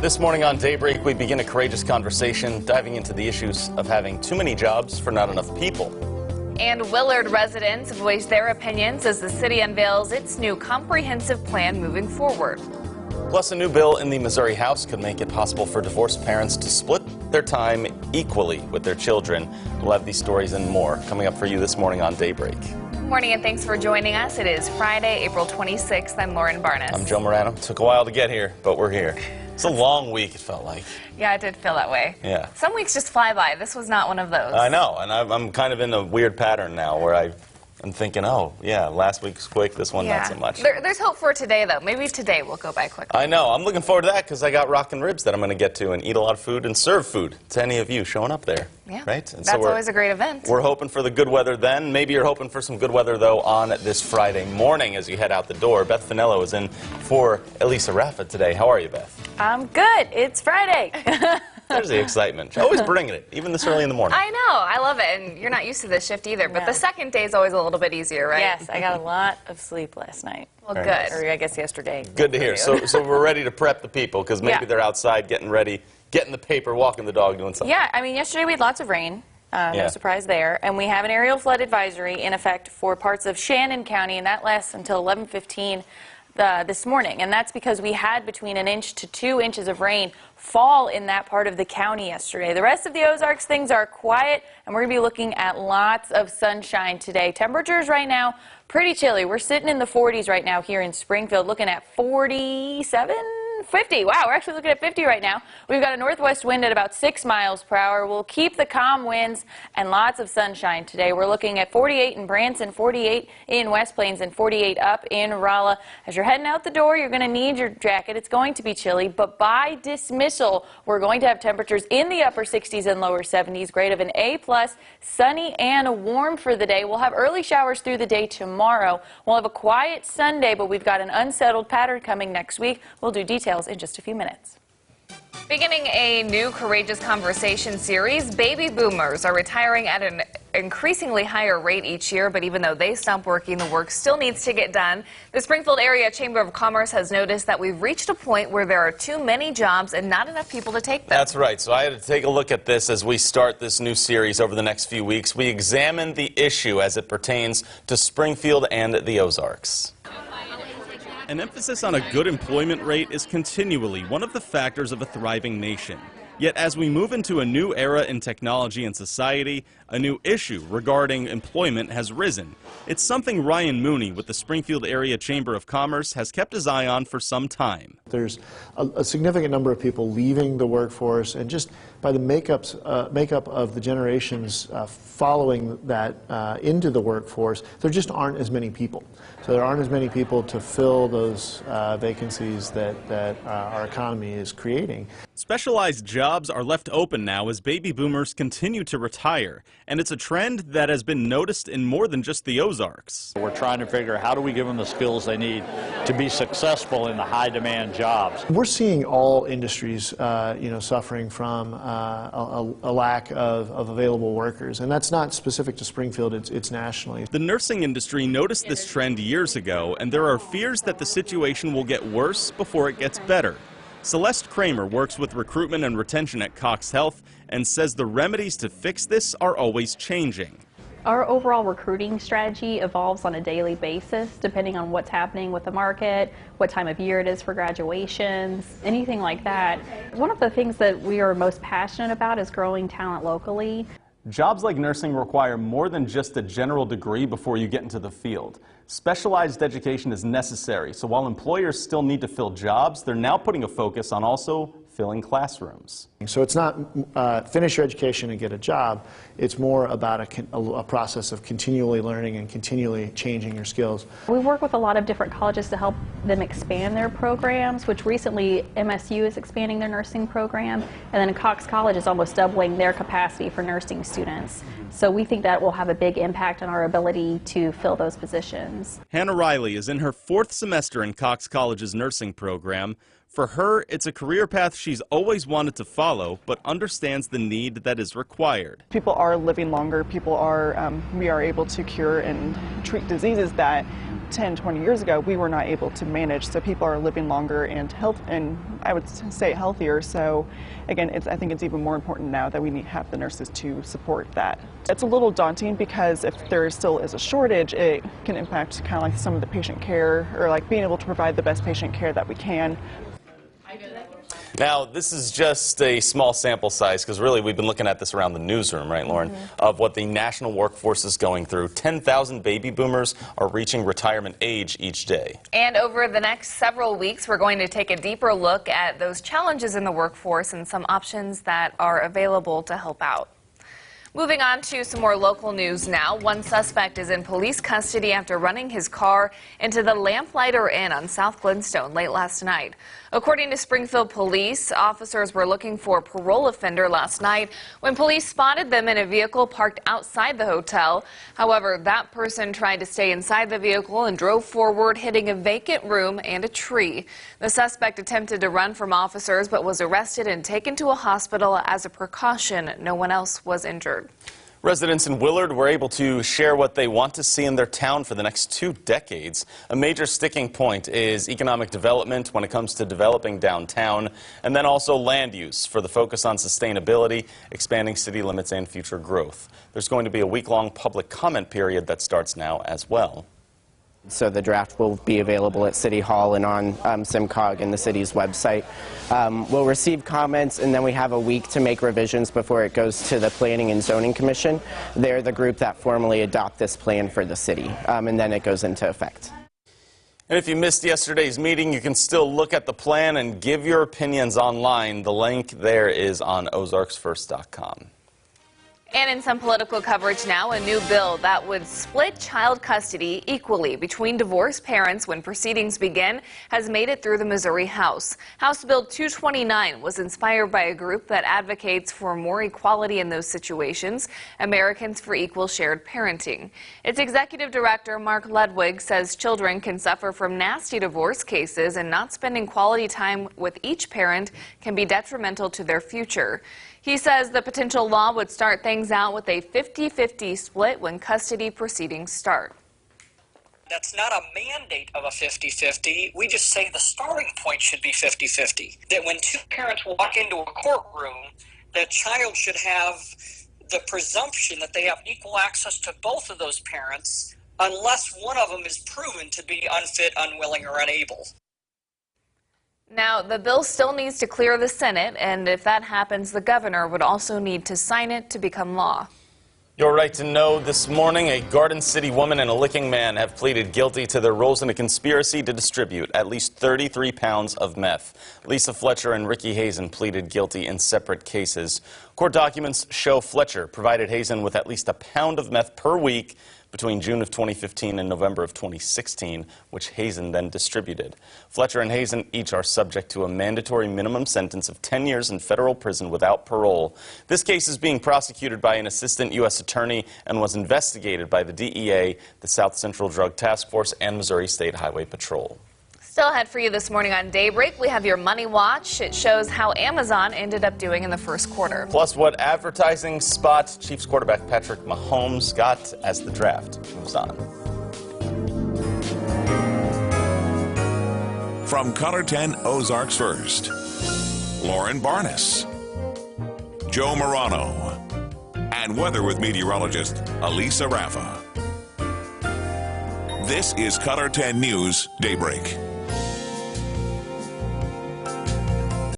This morning on Daybreak, we begin a courageous conversation diving into the issues of having too many jobs for not enough people. And Willard residents voice their opinions as the city unveils its new comprehensive plan moving forward. Plus, a new bill in the Missouri House could make it possible for divorced parents to split their time equally with their children. We'll have these stories and more coming up for you this morning on Daybreak. Good morning and thanks for joining us. It is Friday, April 26th. I'm Lauren Barnes. I'm Joe Morano. It took a while to get here, but we're here. It's a long week, it felt like. Yeah, it did feel that way. Yeah. Some weeks just fly by. This was not one of those. I know, and I'm kind of in a weird pattern now where I'm thinking, oh, yeah, last week's quick, this one not so much. There's hope for today, though. Maybe today will go by quickly. I know. I'm looking forward to that because I got rockin' ribs that I'm going to get to and eat a lot of food and serve food to any of you showing up there. Yeah, right? And that's always a great event. We're hoping for the good weather then. Maybe you're hoping for some good weather, though, on this Friday morning as you head out the door. Beth Finello is in for Elisa Raffa today. How are you, Beth? I'm good. It's Friday. There's the excitement. Always bringing it, even this early in the morning. I know. I love it. And you're not used to this shift either. But the second day is always a little bit easier, right? Yes, I got a lot of sleep last night. Well, good. Or I guess yesterday. Good to hear. So we're ready to prep the people because maybe they're outside getting ready, getting the paper, walking the dog, doing something. Yeah, I mean, yesterday we had lots of rain. No surprise there. And we have an aerial flood advisory in effect for parts of Shannon County, and that lasts until 11:15 this morning. And that's because we had between 1 inch to 2 inches of rain fall in that part of the county yesterday. The rest of the Ozarks, things are quiet, and we're going to be looking at lots of sunshine today. Temperatures right now, pretty chilly. We're sitting in the 40s right now here in Springfield, looking at 47, 50. Wow, we're actually looking at 50 right now. We've got a northwest wind at about 6 miles per hour. We'll keep the calm winds and lots of sunshine today. We're looking at 48 in Branson, 48 in West Plains, and 48 up in Rolla. As you're heading out the door, you're going to need your jacket. It's going to be chilly, but by dismissal, we're going to have temperatures in the upper 60s and lower 70s, grade of an A+, sunny and warm for the day. We'll have early showers through the day tomorrow. We'll have a quiet Sunday, but we've got an unsettled pattern coming next week. We'll do details in just a few minutes. Beginning a new Courageous Conversation series, baby boomers are retiring at an increasingly higher rate each year, but even though they stop working, the work still needs to get done. The Springfield Area Chamber of Commerce has noticed that we've reached a point where there are too many jobs and not enough people to take them. That's right. So I had to take a look at this as we start this new series over the next few weeks. We examine the issue as it pertains to Springfield and the Ozarks. An emphasis on a good employment rate is continually one of the factors of a thriving nation. Yet as we move into a new era in technology and society, a new issue regarding employment has risen. It's something Ryan Mooney with the Springfield Area Chamber of Commerce has kept his eye on for some time. There's a significant number of people leaving the workforce, and just by the makeup of the generations following that into the workforce, there just aren't as many people. So there aren't as many people to fill those vacancies that our economy is creating. Specialized jobs are left open now as baby boomers continue to retire, and it's a trend that has been noticed in more than just the Ozarks. We're trying to figure out how do we give them the skills they need to be successful in the high-demand jobs. We're seeing all industries, suffering from a lack of available workers, and that's not specific to Springfield, it's nationally. The nursing industry noticed this trend years ago, and there are fears that the situation will get worse before it gets better. Celeste Kramer works with recruitment and retention at Cox Health and says the remedies to fix this are always changing. Our overall recruiting strategy evolves on a daily basis depending on what's happening with the market, what time of year it is for graduations, anything like that. One of the things that we are most passionate about is growing talent locally. Jobs like nursing require more than just a general degree before you get into the field. Specialized education is necessary, so while employers still need to fill jobs, they're now putting a focus on also filling classrooms. So it's not finish your education and get a job. It's more about a process of continually learning and continually changing your skills. We work with a lot of different colleges to help them expand their programs, which recently MSU is expanding their nursing program, and then Cox College is almost doubling their capacity for nursing students. So we think that will have a big impact on our ability to fill those positions. Hannah Riley is in her 4th semester in Cox College's nursing program. For her, it's a career path she's always wanted to follow, but understands the need that is required. People are living longer. We are able to cure and treat diseases that 10, 20 years ago we were not able to manage. So people are living longer and I would say healthier. So again, I think it's even more important now that we have the nurses to support that. It's a little daunting because if there still is a shortage, it can impact kind of like some of the patient care, or like being able to provide the best patient care that we can. Now, this is just a small sample size, because really we've been looking at this around the newsroom, right, Lauren, of what the national workforce is going through. 10,000 baby boomers are reaching retirement age each day. And over the next several weeks, we're going to take a deeper look at those challenges in the workforce and some options that are available to help out. Moving on to some more local news now. One suspect is in police custody after running his car into the Lamplighter Inn on South Glenstone late last night. According to Springfield police, officers were looking for a parole offender last night when police spotted them in a vehicle parked outside the hotel. However, that person tried to stay inside the vehicle and drove forward, hitting a vacant room and a tree. The suspect attempted to run from officers but was arrested and taken to a hospital as a precaution. No one else was injured. Residents in Willard were able to share what they want to see in their town for the next 2 decades. A major sticking point is economic development when it comes to developing downtown, and then also land use for the focus on sustainability, expanding city limits, and future growth. There's going to be a week-long public comment period that starts now as well. So the draft will be available at City Hall and on SimCog and the city's website. We'll receive comments, and then we have a week to make revisions before it goes to the Planning and Zoning Commission. They're the group that formally adopt this plan for the city, and then it goes into effect. And if you missed yesterday's meeting, you can still look at the plan and give your opinions online. The link there is on ozarksfirst.com. And in some political coverage now, a new bill that would split child custody equally between divorced parents when proceedings begin has made it through the Missouri House. House Bill 229 was inspired by a group that advocates for more equality in those situations, Americans for Equal Shared Parenting. Its executive director, Mark Ludwig, says children can suffer from nasty divorce cases, and not spending quality time with each parent can be detrimental to their future. He says the potential law would start things out with a 50-50 split when custody proceedings start. That's not a mandate of a 50-50. We just say the starting point should be 50-50. That when 2 parents walk into a courtroom, the child should have the presumption that they have equal access to both of those parents, unless one of them is proven to be unfit, unwilling, or unable. Now, the bill still needs to clear the Senate, and if that happens, the governor would also need to sign it to become law. You're right to know this morning, a Garden City woman and a Licking man have pleaded guilty to their roles in a conspiracy to distribute at least 33 pounds of meth. Lisa Fletcher and Ricky Hazen pleaded guilty in separate cases. Court documents show Fletcher provided Hazen with at least a pound of meth per week between June of 2015 and November of 2016, which Hazen then distributed. Fletcher and Hazen each are subject to a mandatory minimum sentence of 10 years in federal prison without parole. This case is being prosecuted by an assistant U.S. attorney and was investigated by the DEA, the South Central Drug Task Force, and Missouri State Highway Patrol. Still ahead for you this morning on Daybreak, we have your Money Watch. It shows how Amazon ended up doing in the first quarter. Plus, what advertising spot Chiefs quarterback Patrick Mahomes got as the draft moves on. From Color 10 Ozarks First, Lauren Barnes, Joe Morano, and weather with meteorologist Elisa Raffa. This is Color 10 News Daybreak.